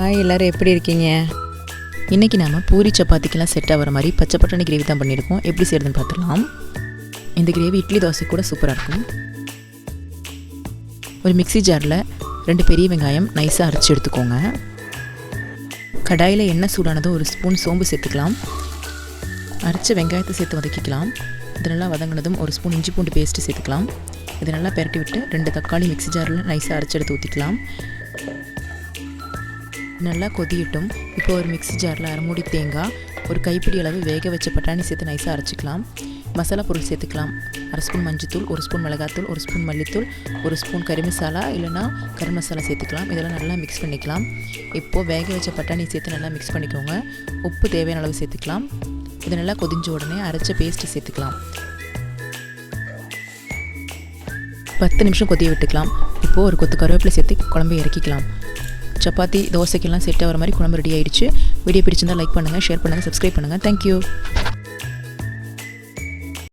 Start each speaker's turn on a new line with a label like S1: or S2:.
S1: Hi, எல்லோரும் எப்படி இருக்கீங்க? இன்றைக்கி நாம் பூரி சப்பாத்திக்கெலாம் செட் ஆகிற மாதிரி பச்சை பட்டாணி கிரேவி தான் பண்ணியிருக்கோம். எப்படி செய்யறதுன்னு பார்த்துக்கலாம். இந்த கிரேவி இட்லி தோசை கூட சூப்பராக இருக்கும். ஒரு மிக்ஸி ஜாரில் 2 பெரிய வெங்காயம் நைஸாக அரைச்சி எடுத்துக்கோங்க. கடாயில் எண்ணெய் சூடானதும் 1 ஸ்பூன் சோம்பு சேர்த்துக்கலாம். அரைச்ச வெங்காயத்தை சேர்த்து வதக்கிக்கலாம். இது நல்லா வதங்கினதும் 1 ஸ்பூன் இஞ்சி பூண்டு பேஸ்ட்டு சேர்த்துக்கலாம். இதை நல்லா பெரட்டி விட்டு 2 தக்காளி மிக்ஸி ஜாரில் நைஸாக அரைச்சி எடுத்து ஊற்றிக்கலாம். நல்லா கொதியட்டும். இப்போ ஒரு மிக்ஸி ஜாரில் 1/2 மூடி தேங்காய், ஒரு கைப்பிடி அளவு வேக வச்ச பட்டாணி சேர்த்து நைஸாக அரைச்சிக்கலாம். மசாலா பொருள் சேர்த்துக்கலாம். 1/2 ஸ்பூன் மஞ்சத்தூள், 1 ஸ்பூன் மிளகாத்தூள், 1 ஸ்பூன் மல்லித்தூள், 1 ஸ்பூன் கறி மசாலா இல்லைனா கரம் மசாலா சேர்த்துக்கலாம். இதெல்லாம் நல்லா மிக்ஸ் பண்ணிக்கலாம். இப்போது வேக வச்ச பட்டாணி சேர்த்து நல்லா மிக்ஸ் பண்ணிக்கோங்க. உப்பு தேவையான அளவு சேர்த்துக்கலாம். இது நல்லா கொதிஞ்ச உடனே அரைச்ச பேஸ்ட்டு சேர்த்துக்கலாம். 10 நிமிஷம் கொதிய விட்டுக்கலாம். இப்போது ஒரு கொத்து கருவேப்பிலை சேர்த்து குழம்பு இறக்கிக்கலாம். சப்பாத்தி தோசைக்கெல்லாம் செட் ஆகிற மாதிரி குழம்பு ரெடி ஆகிடுச்சு. வீடியோ பிடிச்சிருந்தால் லைக் பண்ணுங்கள், ஷேர் பண்ணுங்கள், சப்ஸ்கிரைப் பண்ணுங்கள். தேங்க்யூ.